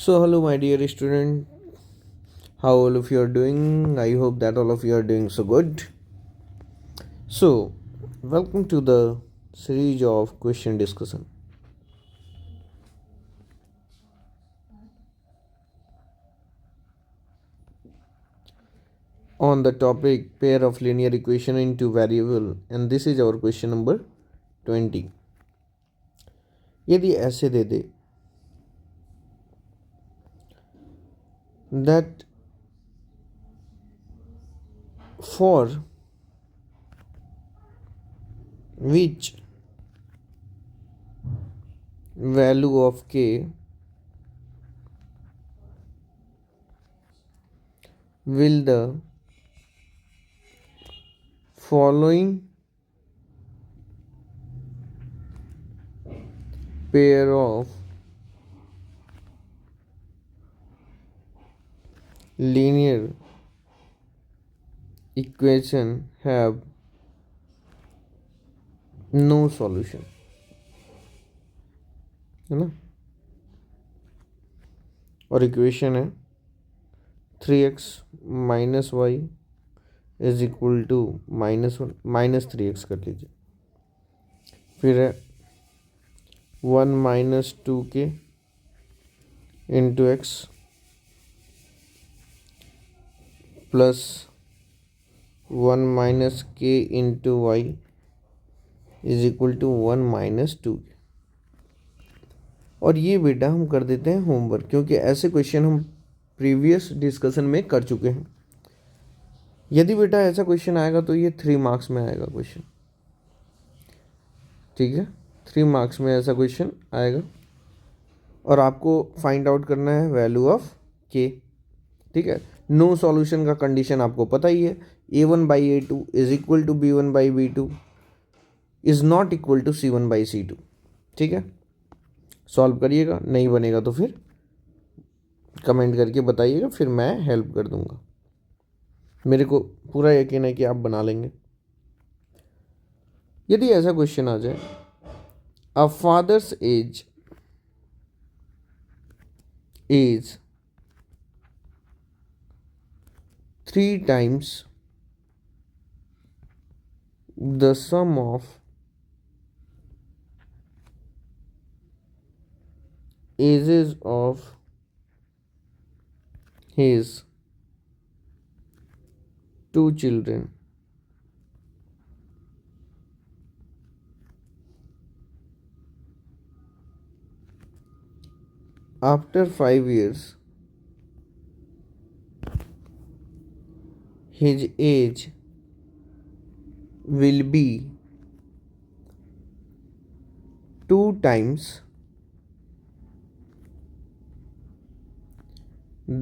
So, hello, my dear student. How all of you are doing? I hope that all of you are doing so good. So, welcome to the series of question discussion. On the topic pair of linear equation into variable, and this is our question number 20. यदि ऐसे दे दे that for which value of k will the following pair of linear equation have no solution, है ना। और equation है 3x minus y is equal to -3x कर लीजिए। फिर है 1 minus 2k into x plus 1 minus k into y is equal to 1 minus 2k। और ये बेटा हम कर देते हैं होमवर्क, क्योंकि ऐसे क्वेश्चन हम प्रीवियस डिस्कशन में कर चुके हैं। यदि बेटा ऐसा क्वेश्चन आएगा तो ये 3 मार्क्स में आएगा क्वेश्चन, ठीक है। 3 मार्क्स में ऐसा क्वेश्चन आएगा और आपको फाइंड आउट करना है वैल्यू ऑफ के, ठीक है। नो सॉल्यूशन का कंडीशन आपको पता ही है, a1/a2 is equal to b1/b2 is not equal to c1/c2, ठीक है। सॉल्व करिएगा, नहीं बनेगा तो फिर कमेंट करके बताइएगा, फिर मैं हेल्प कर दूंगा। मेरे को पूरा यकीन है कि आप बना लेंगे। यदि ऐसा क्वेश्चन आ जाए, a father's age is 3 times the sum of ages of his 2 children, after 5 years his age will be 2 times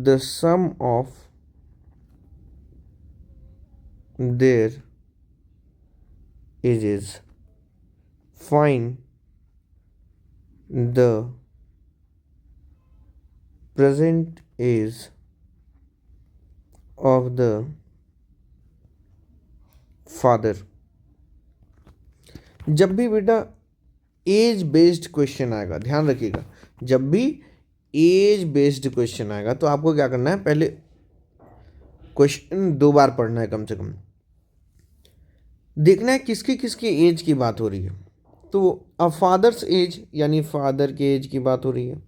the sum of their ages. Find the present age of the father। जब भी बेटा as based question आएगा, ध्यान रखिएगा, जब भी as based question आएगा तो आपको क्या करना है, पहले क्वेश्चन 2 बार पढ़ना है, कम से कम देखना है किसकी किसकी एज की बात हो रही है। तो अब फादर्स एज यानी फादर के एज की बात हो रही है,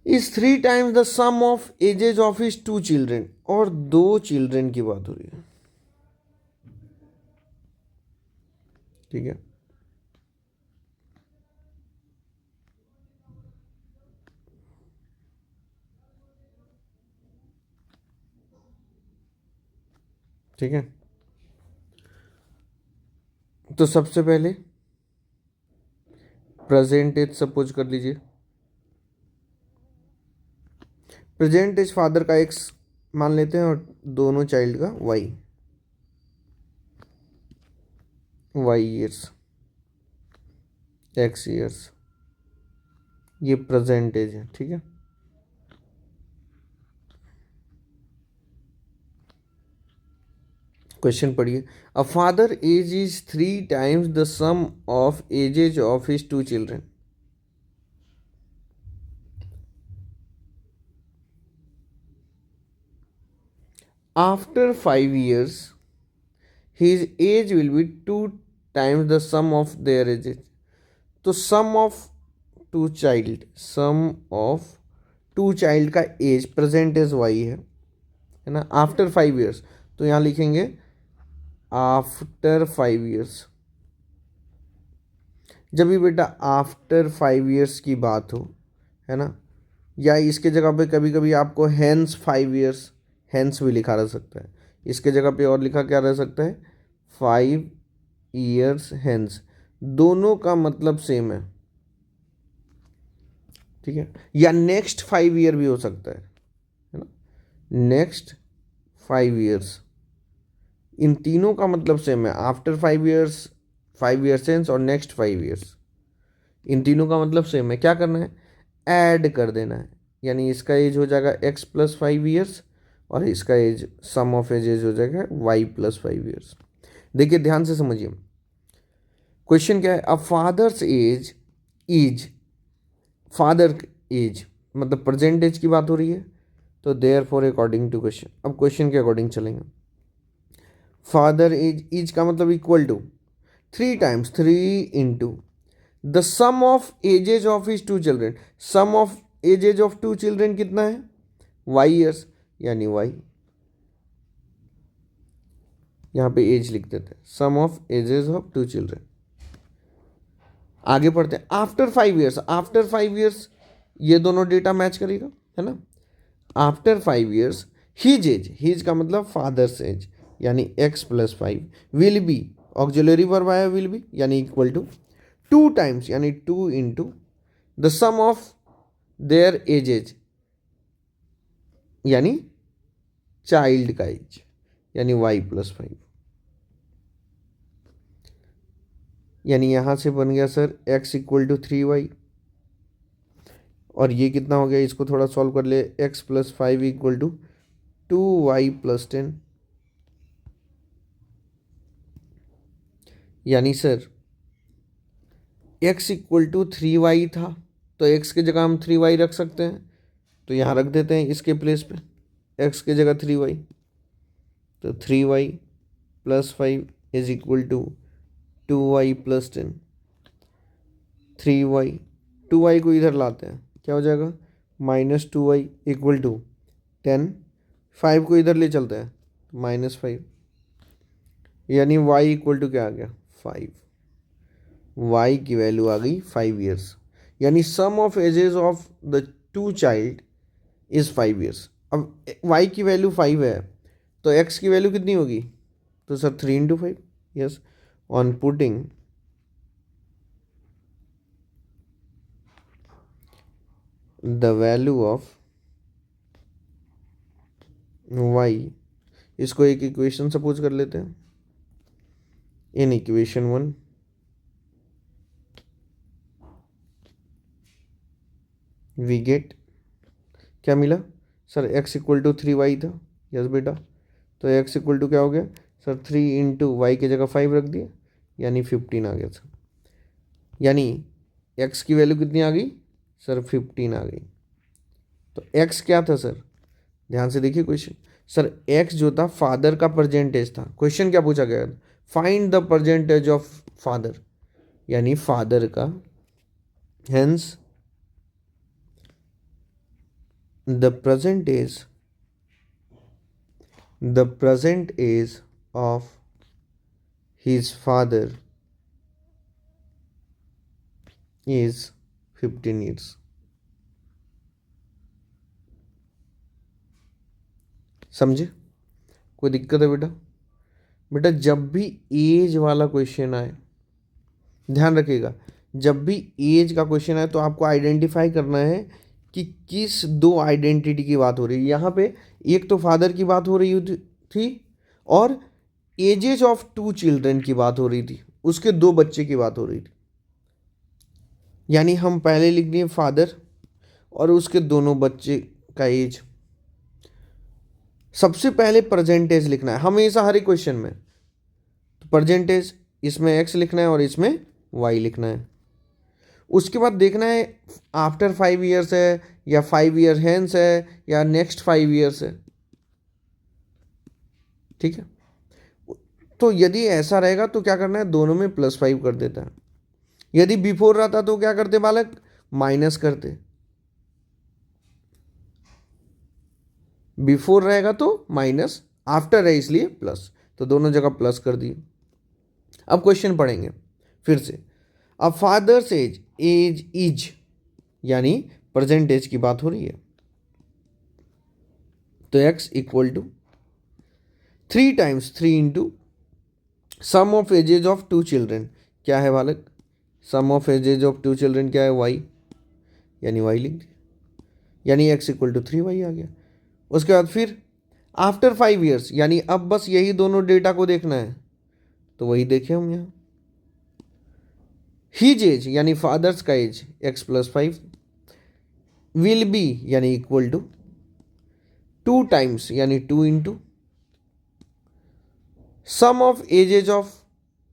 is 3 times the sum of ages of his 2 children, और 2 चिल्ड्रेन की बात हो रही है, ठीक है। ठीक है, तो सबसे पहले प्रेजेंट एज सपोज कर लीजिए। प्रेजेंट एज फादर का एक्स मान लेते हैं और दोनों चाइल्ड का वाई ईयर्स, एक्स ईयर्स, ये प्रेजेंट एज है, ठीक है। क्वेश्चन पढ़िए, a father age is 3 times the sum of ages of his 2 children. After 5 years his age will be 2 times the sum of their ages. तो सम of to child का as present as Y है ना, after 5 years। तो यहाँ लिखेंगे after 5 years। जब भी बेटा आफ्टर 5 years की बात हो, है ना, या इसके जगह पे कभी कभी आपको हैंस 5 years, हैंस भी लिखा रह सकता है। इसके जगह पे और लिखा क्या रह सकता है, 5 years हैंस। दोनों का मतलब सेम है, ठीक है। या नेक्स्ट 5 year भी हो सकता है ना, नेक्स्ट 5 years। इन तीनों का मतलब सेम है, आफ्टर 5 years, 5 years हैंस और नेक्स्ट 5 years। इन तीनों का मतलब सेम है। क्या करना है, ऐड कर देना है। यानी इसका एज हो जाएगा x+5 years और इसका एज सम ऑफ एजेज हो जाएगा y+5 years। देखिए ध्यान से समझिए, क्वेश्चन क्या है, a father's age is, father age मतलब प्रेजेंट एज की बात हो रही है, तो there for according to question. अब क्वेश्चन के अकॉर्डिंग चलेंगे। फादर एज, इज का मतलब equal to 3 times 3 into the sum of ages of his 2 children. Sum of ages of 2 children कितना है, वाई ईयर्स, यानी वाई। यहाँ पे एज लिख देते हैं, सम ऑफ एजेज ऑफ 2 चिल्ड्रेन। आगे पढ़ते हैं, आफ्टर 5 years, आफ्टर 5 years ये दोनों डेटा मैच करेगा, है ना। After 5 years his age, his का मतलब फादर्स एज, यानी x+5 will be, auxiliary verb आया विल बी, यानी इक्वल टू 2 times, यानी 2 into the sum of their ages, यानी चाइल्ड का एज, यानी y+5। यानी यहां से बन गया सर x=3y, और ये कितना हो गया, इसको थोड़ा सॉल्व कर ले, x+5 = 2y+10। यानी सर x=3y था, तो x की जगह हम 3y रख सकते हैं, तो यहाँ रख देते हैं इसके प्लेस पे, x की जगह 3y, तो 3y+5 = 2y+10। 3y, 2y को इधर लाते हैं, क्या हो जाएगा, -2y = 10। 5 को इधर ले चलते हैं, -5, यानी y = क्या आ गया, 5। y की वैल्यू आ गई 5 years। यानी sum of ages of the 2 child is 5 years। अब y की वैल्यू 5 है, तो x की वैल्यू कितनी होगी, तो sir 3 × 5। Yes, on putting the value of y, इसको एक इक्वेशन सपोज कर लेते हैं। इन इक्वेशन 1 वी गेट, क्या मिला सर, x = 3y था। यस बेटा, तो x = क्या हो गया सर, 3 × y की जगह 5 रख दिया, यानी 15 आ गया सर। यानी x की वैल्यू कितनी आ गई सर, 15 आ गई। तो x क्या था सर, ध्यान से देखिए क्वेश्चन। सर x जो था फादर का परसेंटेज था। क्वेश्चन क्या पूछा गया, find the percentage of father, यानी फादर का, hence the present age of his father is 15 years। समझे, कोई दिक्कत है बेटा? बेटा जब भी एज वाला क्वेश्चन आए, ध्यान रखिएगा, जब भी एज का क्वेश्चन आए तो आपको आइडेंटिफाई करना है कि किस दो आइडेंटिटी की बात हो रही है। यहाँ पे एक तो फादर की बात हो रही थी और एजेज ऑफ 2 चिल्ड्रन की बात हो रही थी, उसके 2 बच्चे की बात हो रही थी। यानी हम पहले लिख दिए फादर और उसके दोनों बच्चे का एज। सबसे पहले परसेंटेज लिखना है हमेशा हर एक क्वेश्चन में, तो परसेंटेज इसमें x लिखना है और इसमें y लिखना है। उसके बाद देखना है आफ्टर 5 years है या 5 year हैंस है या नेक्स्ट 5 years है। ठीक है। तो यदि ऐसा रहेगा तो क्या करना है, दोनों में +5 कर देता है। यदि बिफोर रहता तो क्या करते बालक, माइनस करते। बिफोर रहेगा तो माइनस, आफ्टर है इसलिए प्लस, तो दोनों जगह प्लस कर दिए। अब क्वेश्चन पढ़ेंगे फिर से। अब फादर्स एज, एज इज यानी प्रेजेंट एज की बात हो रही है, तो x equal to 3 times 3 into sum of ages of 2 children. क्या है बालक, sum of ages of 2 children क्या है, y, यानी y लिख दिया, यानी x इक्वल टू 3y आ गया। उसके बाद फिर आफ्टर 5 ईयर्स, यानी अब बस यही दोनों डेटा को देखना है, तो वही देखें हम यहाँ। हीज एज यानी फादर्स का एज x + 5 विल बी यानी इक्वल टू 2 टाइम्स यानी 2 into sum of ages of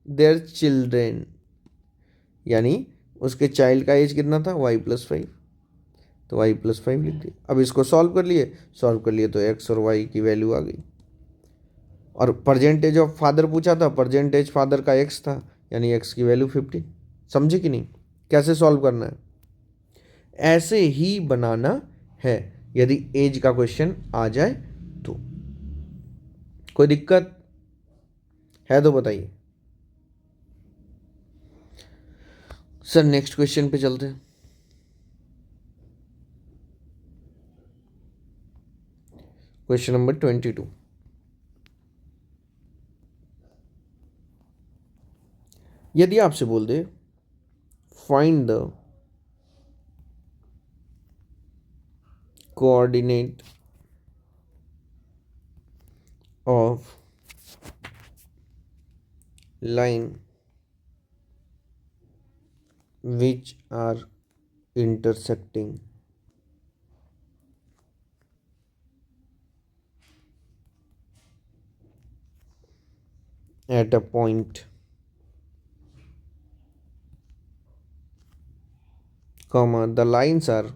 their children, यानी उसके चाइल्ड का एज कितना था, y + 5, तो y + 5 लिख दिया। अब इसको सॉल्व कर लिए तो x और y की वैल्यू आ गई। और परसेंटेज ऑफ फादर पूछा था, परसेंटेज फादर का x था, यानी x की वैल्यू 15। समझे कि नहीं, कैसे सॉल्व करना है, ऐसे ही बनाना है यदि एज का क्वेश्चन आ जाए तो। कोई दिक्कत है तो बताइए। सर नेक्स्ट क्वेश्चन पे चलते हैं। Question number 22। यदि आपसे बोल they find the coordinate of line which are intersecting at a point, comma, the lines are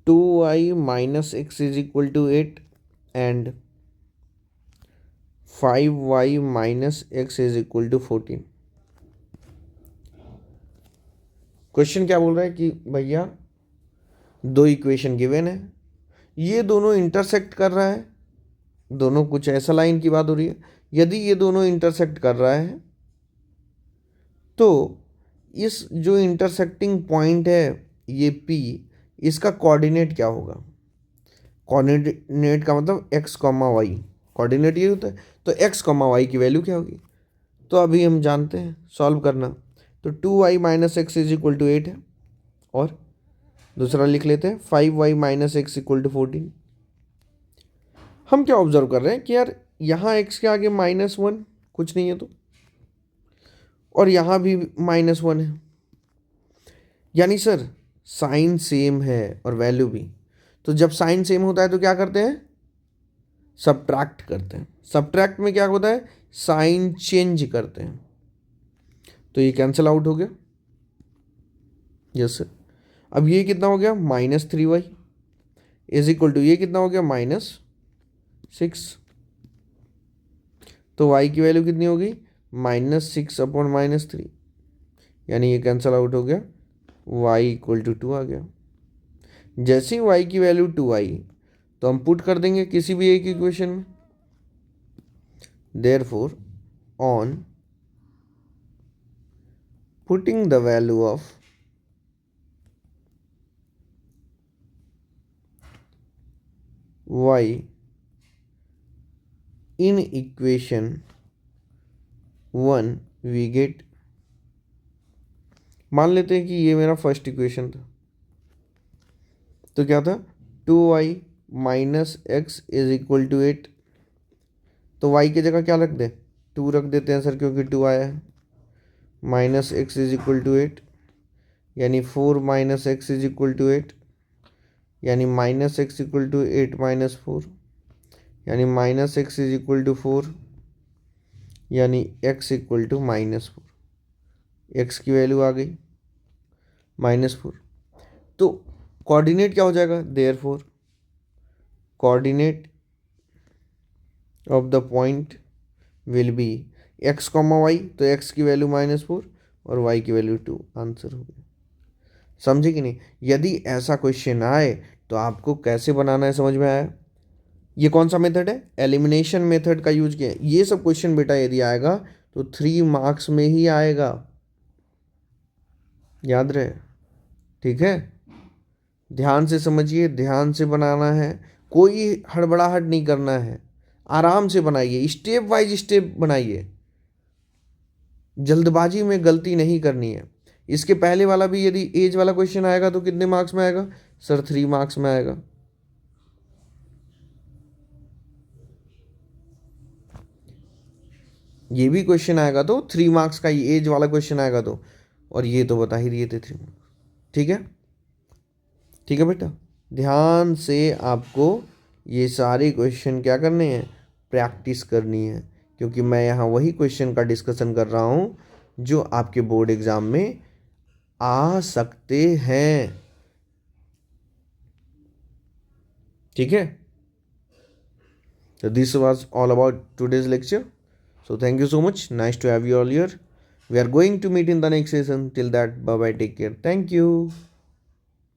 2y minus x is equal to 8 and 5y minus x is equal to 14। Question क्या बोल रहा है कि भैया दो इक्वेशन गिवन है, ये दोनों इंटरसेक्ट कर रहा है, दोनों कुछ ऐसा लाइन की बात हो रही है। यदि ये दोनों इंटरसेक्ट कर रहा है तो इस जो इंटरसेक्टिंग पॉइंट है ये P, इसका कोऑर्डिनेट क्या होगा। कोऑर्डिनेट का मतलब x, y, कोऑर्डिनेट ये होता है, तो x, y की वैल्यू क्या होगी, तो अभी हम जानते हैं सॉल्व करना। तो 2y minus x is equal to 8 है, और दूसरा लिख लेते हैं 5y minus x equal to 14। हम क्या ऑब्जर्व कर रहे हैं कि यार यहाँ x के आगे -1 कुछ नहीं है, तो और यहाँ भी -1 है, यानी सर साइन सेम है और वैल्यू भी। तो जब साइन सेम होता है तो क्या करते हैं, सब्ट्रैक्ट करते हैं। सब्ट्रैक्ट में क्या होता है, साइन चेंज करते हैं, तो ये कैंसिल आउट हो गया। Yes sir. अब ये कितना हो गया, -3y इज इक्वल टू ये कितना हो गया, -6। तो y की वैल्यू कितनी होगी, -6/-3, यानी ये कैंसिल आउट हो गया, y इक्वल टू 2 आ गया। जैसे ही y की वैल्यू 2 आई तो हम पुट कर देंगे किसी भी एक इक्वेशन में। Therefore on putting the value of y in equation 1 we get, मान लेते हैं कि ये मेरा फर्स्ट इक्वेशन था, तो क्या था, 2y minus x is equal to 8। तो y की जगह क्या रख दें, 2 रख देते हैं सर, क्योंकि 2 आया है। Minus x is equal to 8, यानी 4 minus x is equal to 8, यानी minus x equal to 8 minus 4, यानी minus x is equal to 4, यानी x इक्वल टू -4। एक्स की वैल्यू आ गई -4। तो कोऑर्डिनेट क्या हो जाएगा, therefore coordinate of the point will be x comma y, तो एक्स की वैल्यू -4 और वाई की वैल्यू 2, आंसर हो गया। समझे कि नहीं? यदि ऐसा क्वेश्चन आए तो आपको कैसे बनाना है, समझ में आया? ये कौन सा मेथड है, एलिमिनेशन मेथड का यूज किया है। ये सब क्वेश्चन बेटा यदि आएगा तो 3 मार्क्स में ही आएगा, याद रहे, ठीक है? ध्यान से समझिए, ध्यान से बनाना है, कोई हड़बड़ाहट नहीं करना है, आराम से बनाइए, स्टेप वाइज स्टेप बनाइए, जल्दबाजी में गलती नहीं करनी है। इसके पहले वाला भी यदि एज वाला क्वेश्चन आएगा तो कितने मार्क्स में आएगा सर, 3 मार्क्स में आएगा। ये भी क्वेश्चन आएगा तो 3 मार्क्स का, ये एज वाला क्वेश्चन आएगा तो, और ये तो बता ही दिए थे 3 मार्क्स। ठीक है, ठीक है बेटा, ध्यान से आपको ये सारे क्वेश्चन क्या करने हैं, प्रैक्टिस करनी है, क्योंकि मैं यहाँ वही क्वेश्चन का डिस्कशन कर रहा हूँ जो आपके बोर्ड एग्जाम में आ सकते हैं। ठीक है, so this was all about today's lecture. So thank you so much, nice to have you all here. We are going to meet in the next session. Till that, bye bye, take care, thank you.